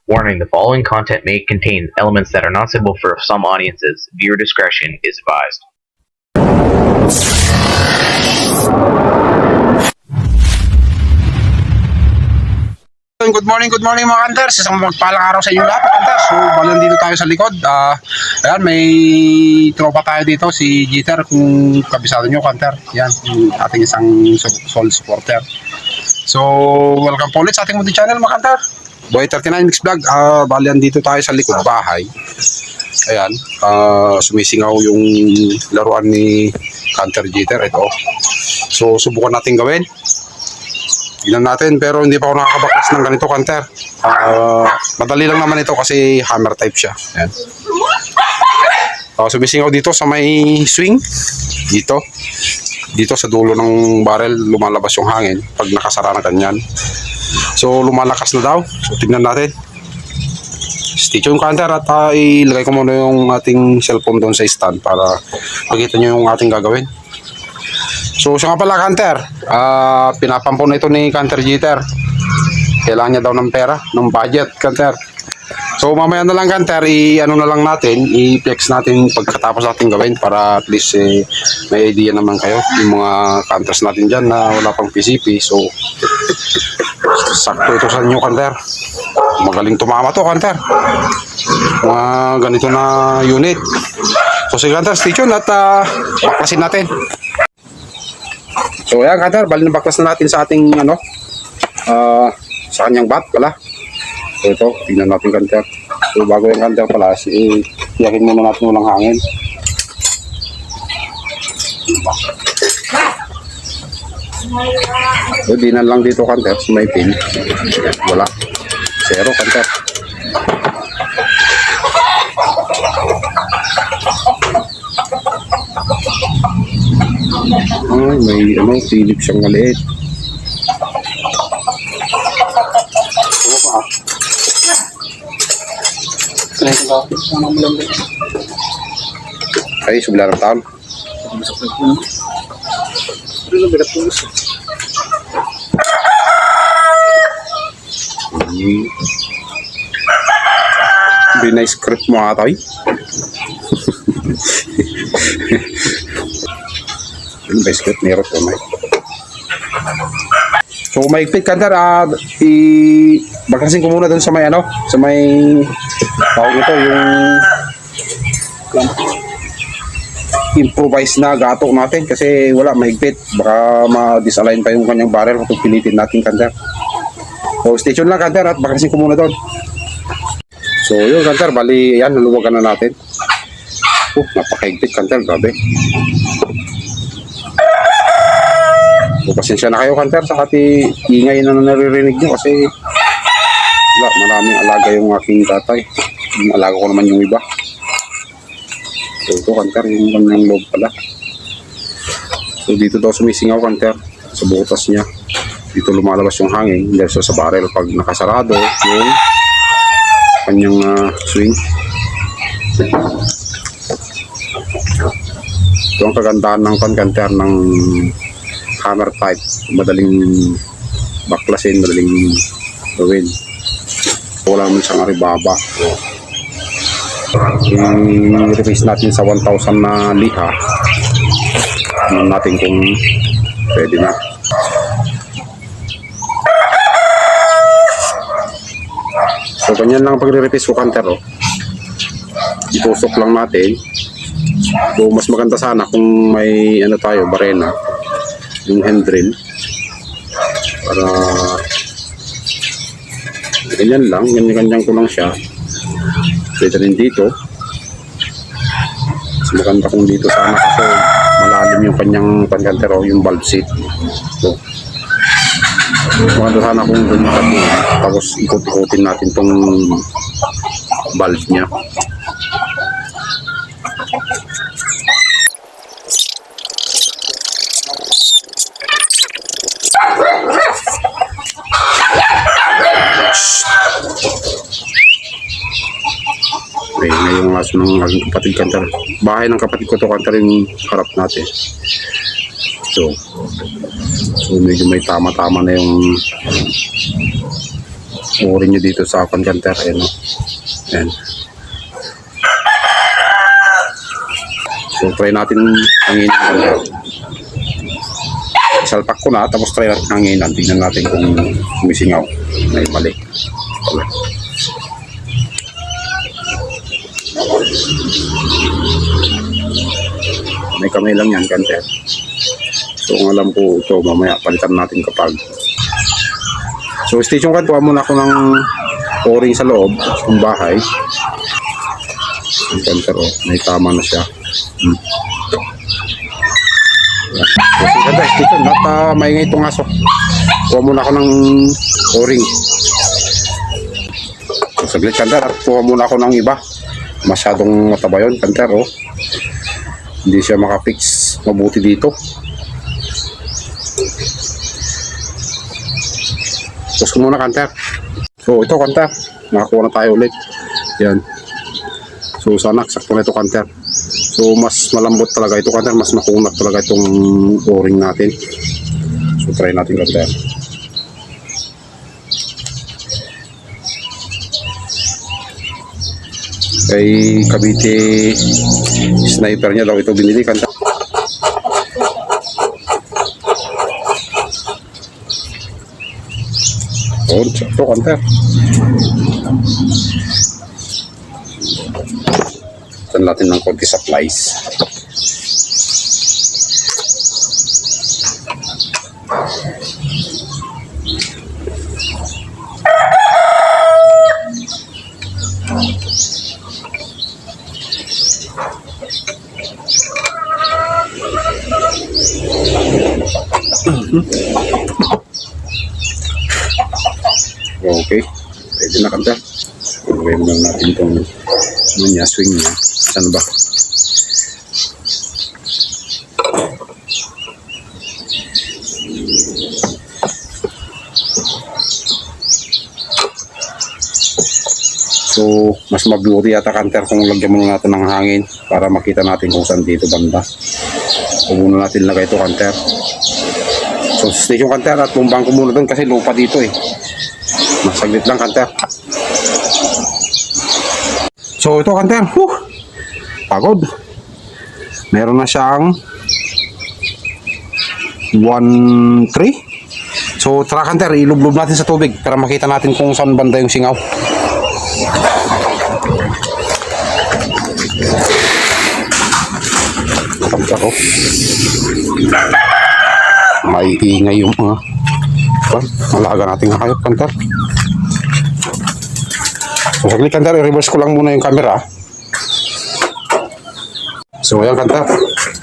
Warning: the following content may contain elements that are not suitable for some audiences. Viewer discretion is advised. Good morning mga hunters. Isang magpalang araw sa inyo lahat mga hunters. So, bali dito tayo sa likod. Ayan, may tropa tayo dito, si Jeter, kung kabisado nyo, hunter. Yan, yung ating isang soul supporter. So, welcome po ulit sa ating munting channel mga hunter. Boy 39 Mix Vlog. Bali dito tayo sa likod bahay. Ayan, sumisingaw yung laruan ni Hunter Jeter. Ito. So, subukan natin gawin. Tignan natin, pero hindi pa ako nakakabaklas ng ganito, Hunter. Madali lang naman ito kasi hammer type siya. Ayan. Sumisingaw dito sa may swing. Dito sa dulo ng barrel lumalabas yung hangin pag nakasara na ganyan. So lumalakas na daw. So tignan natin. Stay tuned, Hunter, at ilagay ko muna yung ating cellphone doon sa stand para makita nyo yung ating gagawin. So siya nga pala, Hunter, pinapampon na ito ni Hunter Jeter. Kailangan niya daw ng pera, ng budget, Hunter. So mamaya na lang, Hunter, i-ano na lang natin, i-flex natin pagkatapos natin gawin para at least may idea naman kayo yung mga hunters natin dyan na wala pang PCP. So sakto ito sa inyo, Hunter. Magaling tumama to, Hunter. Mga ganito na unit. So sige, Hunter, stay tuned at baklasin natin. So ayan, Hunter, bali na baklas na natin sa ating sa kanyang bat pala. So ito, tingnan natin, Hunter. So bago yung Hunter pala, iyakin muna natin walang hangin. So dinan lang dito, Hunter, may pin. Wala. Zero, Hunter. Ay, may silip siyang maliit. Ay, subla ng taon. Nice script mo ata eh. Yung basket meron to may. So maigpit, Hunter, bakasin ko muna dun sa may sa may tawag ito, yung improvise na gato natin kasi wala, maigpit, baka ma-disalign pa yung kanyang barrel kung pilitin natin, Hunter. So stay tuned lang, Hunter, at bakasin ko muna dun. So yun, Hunter, bali yan, naluwagan na natin. Napakaigpit, Hunter, grabe. So, pasensya na kayo, Hunter, sa kati ingay na naririnig nyo kasi wala, maraming alaga yung aking tatay. Yung alaga ko naman yung iba. So ito, Hunter, yung kanyang loob pala. So dito daw sumisingaw, Hunter, sa butas niya. Dito lumalabas yung hangin dahil sa barrel pag nakasarado yung kanyang swing. Ito ang kagandahan ng Hunter ng hammer type, madaling baklasin, madaling gawin. Wala naman siyang aribaba. I-release natin sa 1,000 na liha. Tignan natin kung pwede na. So ganyan lang pagre-repeat ko, Hunter. Itusok lang natin. So mas maganda sana kung may tayo, barena, yung hand drill, para ganyan lang, ganyan ko lang siya. Pwede rin dito. Mas maganda kung dito sana kasi malalim yung kanyang pangantero, yung valve seat. So maganda sana kung ganyan, tapos ikot-ikotin natin tong valve nya. Okay, ngayong aso ng aking kapatid, Hunter. Bahay ng kapatid ko to, Hunter, yung harap natin. So medyo may tama-tama na yung o-rin nyo dito sa kanter. Ayan o. Ayan. So try natin hangin. Salpak ko na, tapos try natin hanginan. Tingnan natin kung sumisingaw. May mali. May kamay lang yan, kanter. So kung alam ko ito, mamaya palitan natin kapag. So station kan, tuwa muna ako ng o-ring sa loob ng bahay. Ang kanter, oh, may tama na siya. Kasi ganda, station, maingay itong aso. Tuwa muna ako ng o-ring. So saglit, kanter, at tuwa muna ako ng iba. Masyadong mataba yun, kanter, oh. Hindi siya makafix mabuti dito. Pause ko muna, kanter. So ito, kanter, nakakuha na tayo ulit. Yan. So sana sakto na ito, kanter. So mas malambot talaga ito, kanter. Mas makunat talaga itong o-ring natin. So try natin, kanter. Kay Cavite sniper niya daw ito binili, kanter. Oh, sakto, kanter. Saan natin ng konti supplies. Okay, pwede na, kanter. Gawin lang natin itong swing niya. Saan ba? So, mas mabuti yata, kanter, kung lagyan muna natin ng hangin para makita natin kung saan dito banda. Huwag muna natin lagay ito, kanter. So, station, kanter, at bumbang ko muna doon kasi lupa dito eh. Masaglit lang, kanter. So ito, kanter, pagod. Meron na siyang 1-3. So tara, kanter, ilublob natin sa tubig para makita natin kung saan banda yung singaw. Kanter, oh. May ingay yung mga alaga natin nga kayo, kanter. So saglit, kanter, i-reverse ko lang muna yung camera. So ayan, kanter,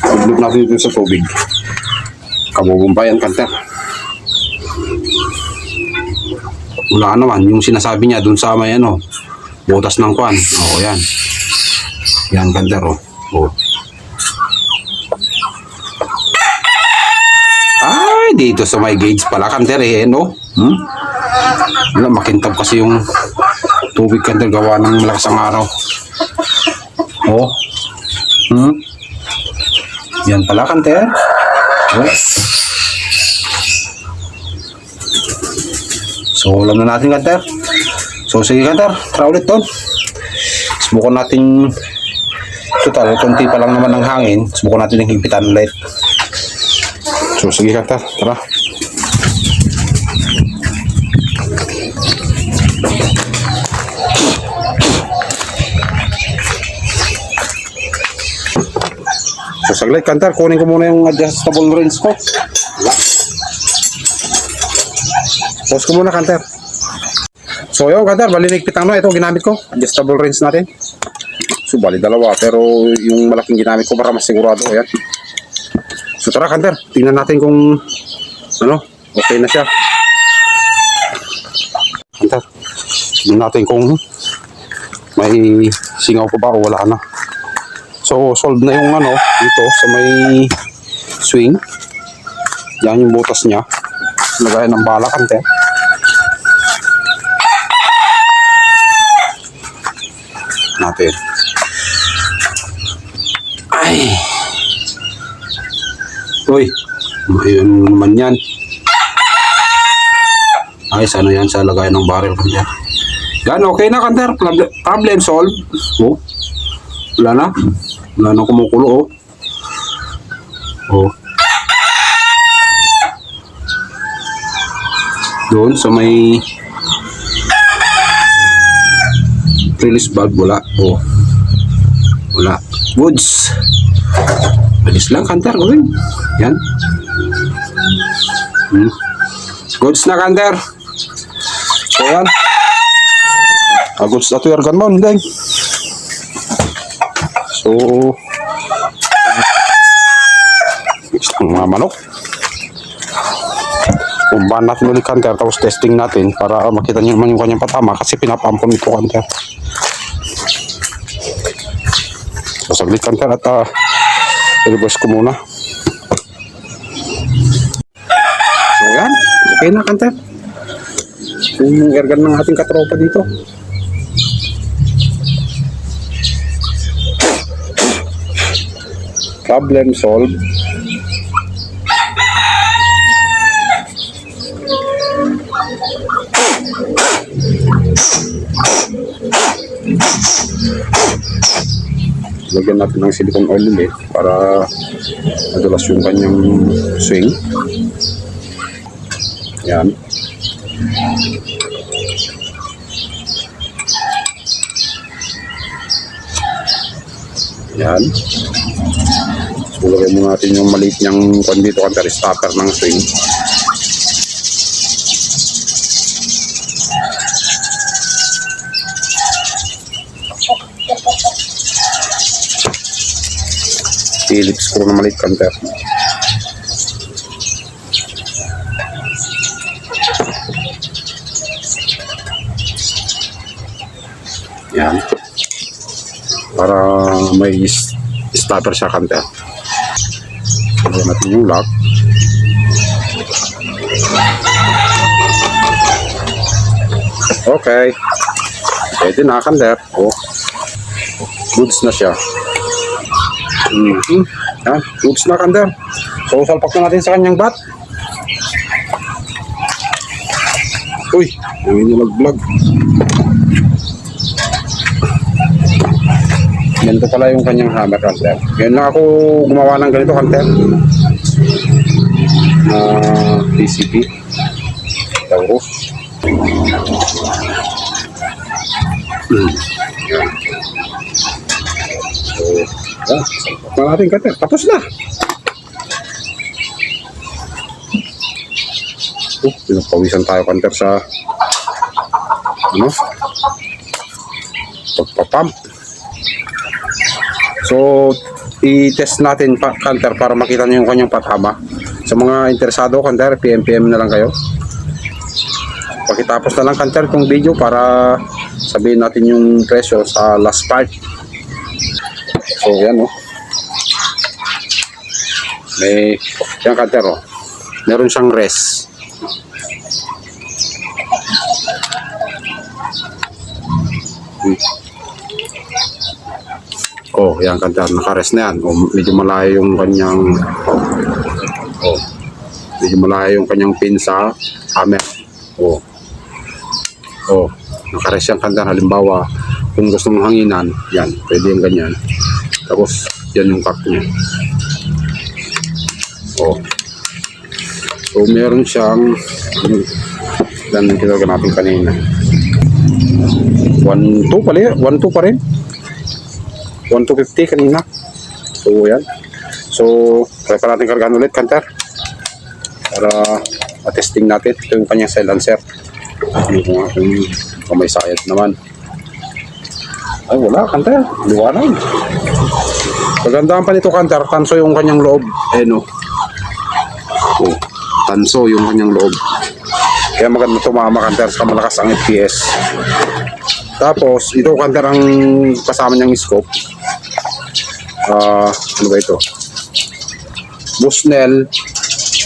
i-loop natin dito sa tubig. Kabubumbayan, kanter. Wala naman yung sinasabi niya dun sa may butas ng kwan. O yan. Yan, kanter, oh. Ay, dito sa may gauge pala, kanter, eh, no? Wala, makintab kasi yung tubig, kanter, gawa ng malakas ang araw. Oh. Yan pala, kanter. Oh. So, ulam na natin, kanter. So, sige, kanter, tara ulit doon. Subukan natin, total, konti pa lang naman ng hangin. Subukan natin yung higpitan ulit. So, sige, kanter, tara. So, saglit, kanter, kunin ko muna yung adjustable range ko. Pause ko muna, kanter. So, yun, kanter, bali nigpitang ito ginamit ko, adjustable range natin. So, bali dalawa, pero yung malaking ginamit ko para mas sigurado. Ayan. So, tara, kanter, tingnan natin kung okay na siya. Kanter, tingnan natin kung may singaw pa ba o wala na. So, solve na yung dito sa may swing. Yan yung butas niya. Lagayan ng bala, kanter. Natin. Ay! Uy! Ayun naman yan. Ay, ano yan sa lagayan ng barrel, kanter. Yan, okay na, kanter. Problem solved. Oh. Wala na. Wala na kumukulo, oh. Oh. Doon sa may release valve, wala. Oh. Wala. Goods. Bilis lang, kanter. Gawin. Yan. Goods na, kanter. So, yan. Goods na to yargan mo, hindi. So, mga manok. Umbahan natin ulit, kanter, tapos testing natin para makita nyo naman yung kanyang patama kasi pinapam ko nito, kanter. So, saglit, kanter, at i-reverse ko muna. So, yan. Okay na, kanter. Yung airgun ng ating katropa dito. Problem solved. Lagyan natin ng silicone oil ulit para madulas yung kanyang swing. Yan. Yan. So, lagyan mo natin yung maliit niyang dito, kanter, stopper ng swing. Phillips screw na maliit, kanter. Yan. Para may starter siya, kanter. Lagyan natin yung lock. Okay. Pwede na, kanter. Oh. Goods na siya. Yan. Goods na, kanter. So, salpak na natin sa kanyang bat. Uy, yung nag-vlog. Ganito pala yung kanyang hammer, kanter. Ngayon lang ako gumawa ng ganito, kanter. PCP. Taurus. Yan. So, salpak na natin, kanter. Tapos na. Pinapawisan tayo, kanter, sa pagpapump. So, i-test natin, kanter, para makita nyo yung kanyang patama. Sa mga interesado, kanter, PM na lang kayo. Pakitapos na lang, kanter, itong video para sabihin natin yung presyo sa last part. So, yan, oh. May, yan, kanter, oh. Meron siyang rest. Oh, yan, kanter, naka-rest na yan. Oh, medyo malayo yung kanyang medyo malayo yung kanyang pin sa hammer. Oh, naka-rest yan, kanter. Halimbawa, kung gusto mong hanginan, yan, pwede yung ganyan. Tapos, yan yung cock niya. Oh. So, meron siyang yan yung tinawag natin kanina. 1.2 pa rin. 1.250 kanina. So, yan. So, try pa natin kargaan ulit, kanter. Para matesting natin. Ito yung kanyang silencer. Yung aking kamay sayad naman. Ay, wala, kanter. Liwanag. Pagandaan pa nito, kanter. Tanso yung kanyang loob. No. Oh, tanso yung kanyang loob. Kaya maganda tumama, kanter, sa malakas ang FPS. Tapos, ito, kanter, ang kasama niyang scope. Ano ba ito? Bushnell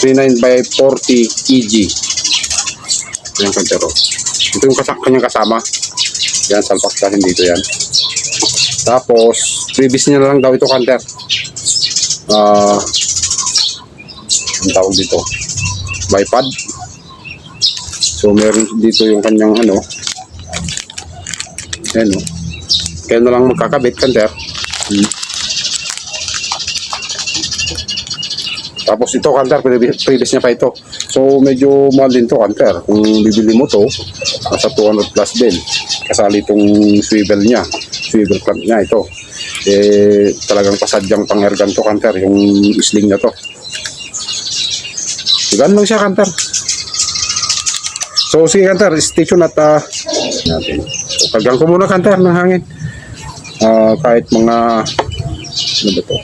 39x40 EG. Yan, kanter. Ito yung kanyang kasama. Yan, salpak natin dito yan. Tapos, previous niya na lang daw ito, kanter. Ang tawag dito, bipod. So meron dito yung kanyang ano. Ayan o. Kaya na lang magkakabit, kanter. Tapos ito, kanter, previous niya pa ito. So medyo mahal din to, kanter. Kung bibili mo to, nasa 200 plus din. Kasali itong swivel niya. Swivel clamp niya ito. Eh, talagang pasadyang pang-ergan to, kanter. Yung sling na to. Gan lang siya, kanter. So sige, kanter, station at natin. So, kagyan ko muna, kanter, ng hangin. Kahit mga ano ba to?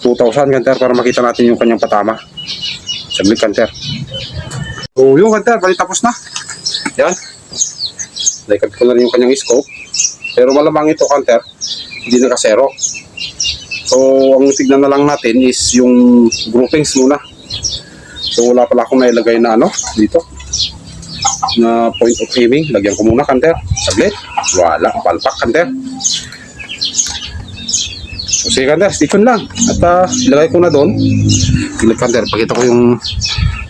2,000, kanter, para makita natin yung kanyang patama. Saglit, kanter. So yung kanter, bali tapos na. Yan. Naikad ko na rin yung kanyang scope. Pero malamang ito, kanter, hindi nakasero. So ang tignan na lang natin is yung groupings muna. So wala pala akong nailagay na ano dito na point of aiming. Lagyan ko muna, kanter. Saglit. Wala. Palpak, kanter. So sige, kanter. Station lang. At ilagay ko na doon. Ilagay, kanter. Pakita ko yung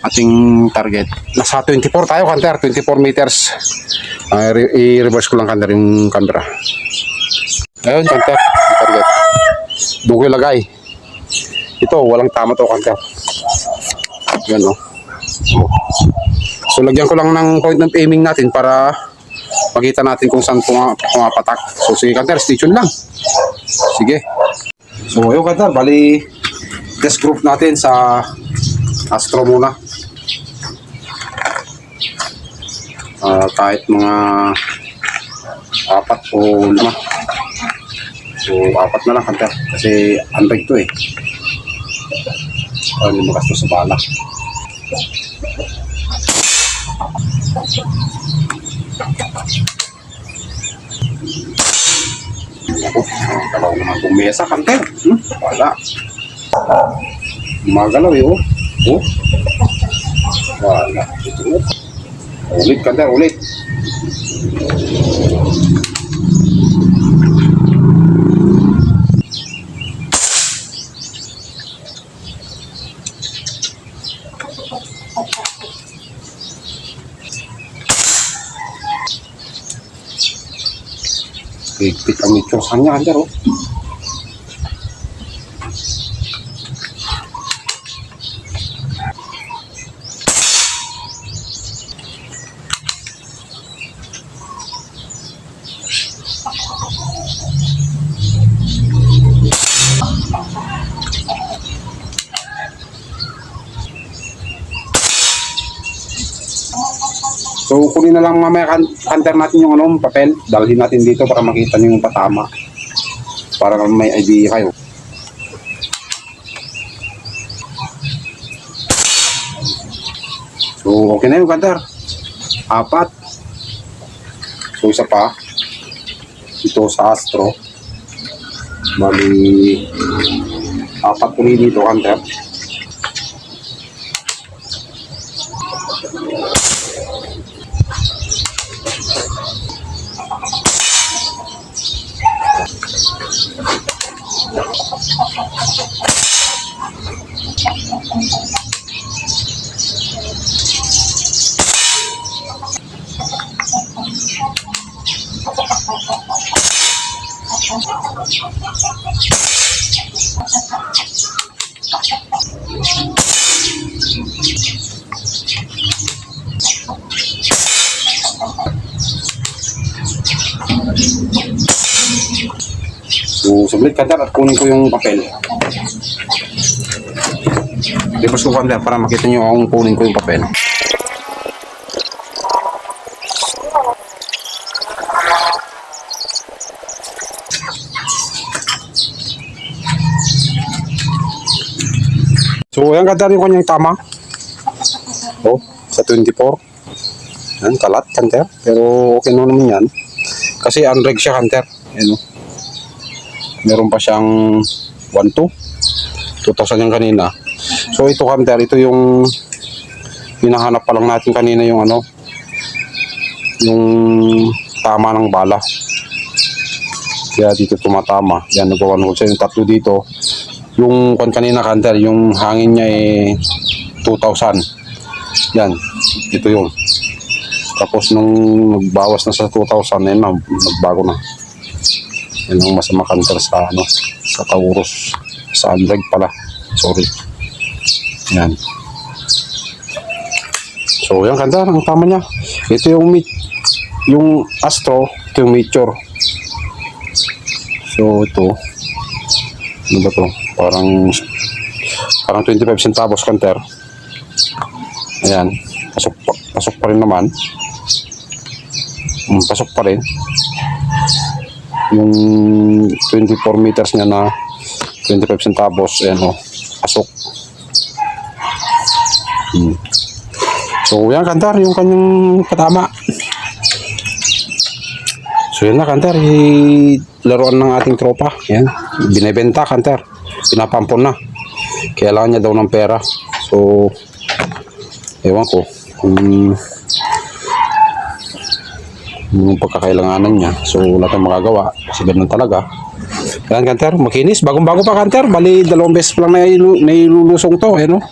ating target. Nasa 24 tayo, kanter. 24 meters. I-reverse ko lang, kanter, yung camera. Ayun, kanter. Yung target. Doon ko ilagay. Ito, walang tama to, kanter. Yan o. So lagyan ko lang ng point of aiming natin para makita natin kung saan pumapatak. So sige, kanter, station lang. Sige. So ayun, kanter, bali test group natin sa Astro muna. Kahit mga 4 o 5. So 4 na lang, kanter, kasi unrig to eh. Hindi magastos sa bala. Ako, galaw naman itong mesa, kanter. Wala. Magalaw eh, oh. Oh. Wala. Ito, oh. Ulit, kanter, ulit. Higpit ang mityosan niya, kanter, oh. So kunin na lang mamaya, kanter, natin yung ano, papel. Dalhin natin dito para makita niyo yung patama. Para may idea kayo. So okay na yung, kanter. 4. So isa pa. Ito sa Astro. Bali 4 uli dito, kanter. So, sublit, kanter, at kunin ko yung papel. Reverse ko, kanter, para makita nyo kung kunin ko yung papel. So, ayan, kanter, yung kanyang tama. Oh, sa 24. Yan, kalat, kanter. Pero okay naman yan. Kasi unreg siya, kanter. Ayan, oh. Meron pa siyang 1.2. 2,000 yung kanina. So ito, kanter, ito yung hinahanap pa lang natin kanina, yung ano, yung tama ng bala. Kaya dito tumatama. Yan, nagawa ko sa yung 3 dito. Yung kanina, kanter, yung hangin niya eh 2,000. Yan, ito yung Tapos nung nagbawas na sa 2,000, yun na, nagbago na. Yan ang masama kanter sa ano, sa Taurus. Sa Android pala. Sorry. Yan. So yan kanter, ang tama niya. Ito yung Astro, ito yung Meteor. So ito, ano ba to? Parang 25 centavos kanter. Ayan, pasok pa rin naman. Pasok pa rin. Yung 24 meters niya na 25 centavos, ayan o, pasok. So yan kanter, yung kanyang patama. So yan na kanter, laruan ng ating tropa. Yan, binibenta kanter, pinapampon na. Kailangan niya daw ng pera. So ewan ko kung yung pagkakailanganan niya. So wala tayong magagawa kasi ganun talaga. Yan kanter, makinis, bagong-bago pa kanter. Bali 2 beses pa lang nailulusong to, eh no.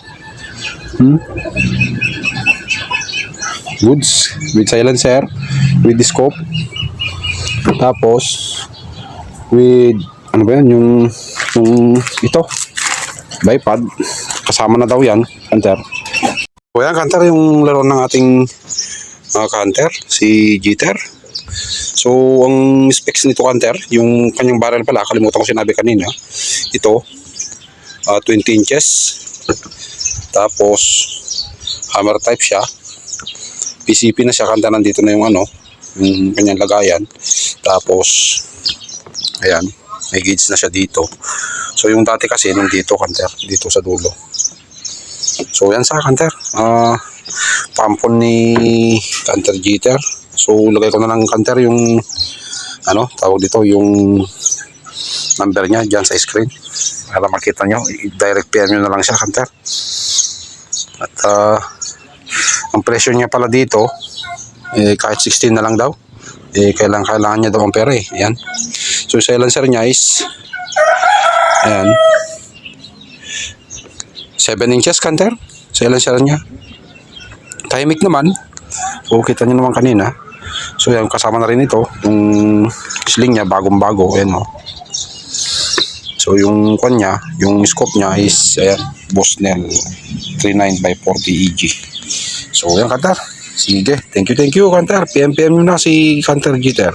Goods with silencer, with the scope, tapos with ano ba yan, yung ito bipod, kasama na daw yan kanter. So yan kanter, yung laro ng ating kanter, si Jeter. So ang specs nito kanter, yung kanyang barrel pala, kalimutan ko sinabi kanina, ito 20 inches, tapos hammer type siya, PCP na siya kanter. Nandito na yung ano, yung kanyang lagayan, tapos ayan, may gauge na siya dito. So yung dati kasi nandito kanter, dito sa dulo. So yan sa kanter, pampon ni kanter Jeter. So lagay ko na lang kanter yung ano, tawag dito, yung number niya dyan sa screen para makita nyo. Direct PM nyo na lang siya kanter. At ang presyo niya pala dito, kahit 16 na lang daw, kailangan niya daw ang pera, ayan. So silencer niya is ayan, 7 inches kanter, silencer niya. Tahimik naman. So kita niyo naman kanina. So yan, kasama na rin ito yung sling niya, bagong-bago, ayan o. So yung kanya, yung scope niya is ayan, Bosnell 39x40 EG. So yan kanter, sige, thank you kanter. PM nyo na si kanter Jeter.